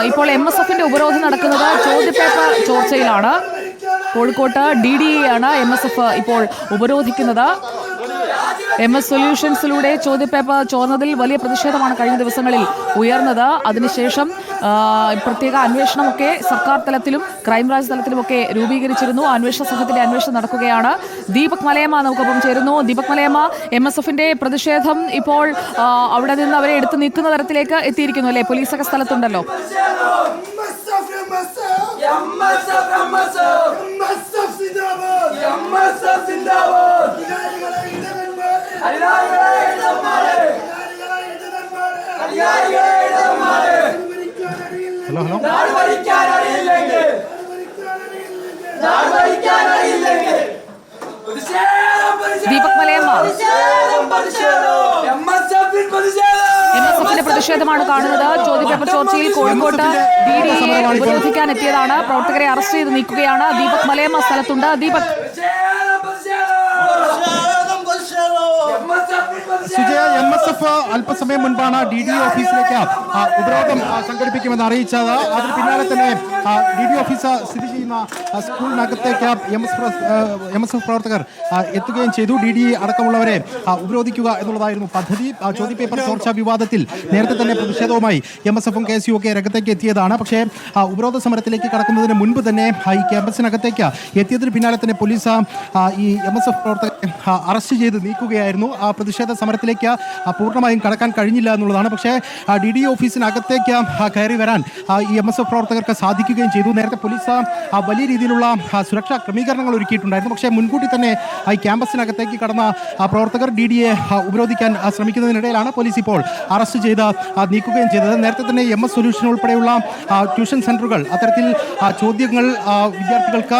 ഇപ്പോൾ MSFന്റെ ഉപരോധം നടക്കുന്നത് ചോദ്യപേപ്പർ ചോർച്ചയിലാണ്. കോഴിക്കോട്ട് DDE ആണ് MSF ഇപ്പോൾ ഉപരോധിക്കുന്നത്. MS സൊല്യൂഷൻസിലൂടെ ചോദ്യപേപ്പർ ചോർന്നതിൽ വലിയ പ്രതിഷേധമാണ് കഴിഞ്ഞ ദിവസങ്ങളിൽ ഉയർന്നത്. അതിനുശേഷം പ്രത്യേക അന്വേഷണമൊക്കെ സർക്കാർ തലത്തിലും ക്രൈംബ്രാഞ്ച് തലത്തിലുമൊക്കെ രൂപീകരിച്ചിരുന്നു. അന്വേഷണ സംഘത്തിന്റെ അന്വേഷണം നടക്കുകയാണ്. ദീപക് മലയമ്മ നമുക്കൊപ്പം ചേരുന്നു. ദീപക് മലയമ്മ, MSFന്റെ പ്രതിഷേധം ഇപ്പോൾ അവിടെ നിന്ന് അവരെ എടുത്തു നീക്കുന്ന തരത്തിലേക്ക് എത്തിയിരിക്കുന്നു അല്ലേ? പോലീസൊക്കെ സ്ഥലത്തുണ്ടല്ലോ. ദീപക് മലയമ്മ, MSFന്റെ പ്രതിഷേധമാണ് കാണുന്നത്. ചോദ്യപേപ്പർ ചോർച്ചയിൽ കോഴിക്കോട്ട് DDE ഉപരോധിക്കാൻ എത്തിയതാണ്. പ്രവർത്തകരെ അറസ്റ്റ് ചെയ്ത് നീക്കുകയാണ്. ദീപക് മലയമ്മ സ്ഥലത്തുണ്ട്. ദീപക്, സുജയ, MSF അല്പസമയം മുൻപാണ് DDE ഓഫീസിലേക്ക് ഉപരോധം സംഘടിപ്പിക്കുമെന്ന് അറിയിച്ചത്. അതിന് പിന്നാലെ തന്നെ DDE ഓഫീസ് സ്ഥിതി ചെയ്യുന്ന സ്കൂളിനകത്തേക്ക് MSF പ്രവർത്തകർ എത്തുകയും ചെയ്തു. DDE അടക്കമുള്ളവരെ ഉപരോധിക്കുക എന്നുള്ളതായിരുന്നു പദ്ധതി. ചോദ്യപേപ്പർ ചോർച്ചാ വിവാദത്തിൽ നേരത്തെ തന്നെ പ്രതിഷേധവുമായി MSFും KSU ഒക്കെ രംഗത്തേക്ക് എത്തിയതാണ്. പക്ഷേ ഉപരോധ സമരത്തിലേക്ക് കടക്കുന്നതിന് മുൻപ് തന്നെ ഈ ക്യാമ്പസിനകത്തേക്ക് എത്തിയതിന് പിന്നാലെ തന്നെ പോലീസ് ഈ MSF പ്രവർത്തകരെ അറസ്റ്റ് ചെയ്ത് നീക്കുകയായിരുന്നു. പ്രതിഷേധ സമരത്തിലേക്ക് പൂർണ്ണമായും കടക്കാൻ കഴിഞ്ഞില്ല എന്നുള്ളതാണ്. പക്ഷേ DDE ഓഫീസിനകത്തേക്ക് കയറി വരാൻ ഈ MSF പ്രവർത്തകർക്ക് സാധിക്കുകയും ചെയ്തു. നേരത്തെ പോലീസ് വലിയ രീതിയിലുള്ള സുരക്ഷാ ക്രമീകരണങ്ങൾ ഒരുക്കിയിട്ടുണ്ടായിരുന്നു. പക്ഷേ മുൻകൂട്ടി തന്നെ ഈ ക്യാമ്പസിനകത്തേക്ക് കടന്ന പ്രവർത്തകർ DDE ഉപരോധിക്കാൻ ശ്രമിക്കുന്നതിനിടയിലാണ് പോലീസ് ഇപ്പോൾ അറസ്റ്റ് ചെയ്ത് നീക്കുകയും ചെയ്തത്. നേരത്തെ തന്നെ MS സൊല്യൂഷൻ ഉൾപ്പെടെയുള്ള ട്യൂഷൻ സെന്ററുകൾ അത്തരത്തിൽ ചോദ്യങ്ങൾ വിദ്യാർത്ഥികൾക്ക്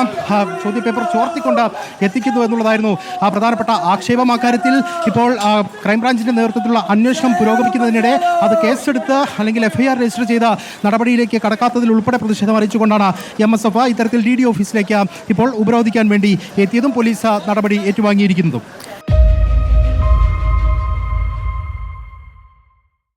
ചോദ്യപേപ്പർ ചോർത്തിക്കൊണ്ട് എത്തിക്കുന്നു എന്നുള്ളതായിരുന്നു പ്രധാനപ്പെട്ട ആക്ഷേപം. അക്കാര്യത്തിൽ ഇപ്പോൾ ക്രൈംബ്രാഞ്ചിന്റെ നേതൃത്വത്തിലുള്ള അന്വേഷണം പുരോഗമിക്കുന്നതിനിടെ അത് കേസെടുത്ത് അല്ലെങ്കിൽ FIR രജിസ്റ്റർ ചെയ്ത നടപടിയിലേക്ക് കടക്കാത്തതിൽ ഉൾപ്പെടെ പ്രതിഷേധം അറിയിച്ചുകൊണ്ടാണ് MSF ഇത്തരത്തിൽ DDE ഓഫീസിലേക്ക് ഇപ്പോൾ ഉപരോധിക്കാൻ വേണ്ടി എത്തിയതും പോലീസ് നടപടി ഏറ്റുവാങ്ങിയിരിക്കുന്നതും.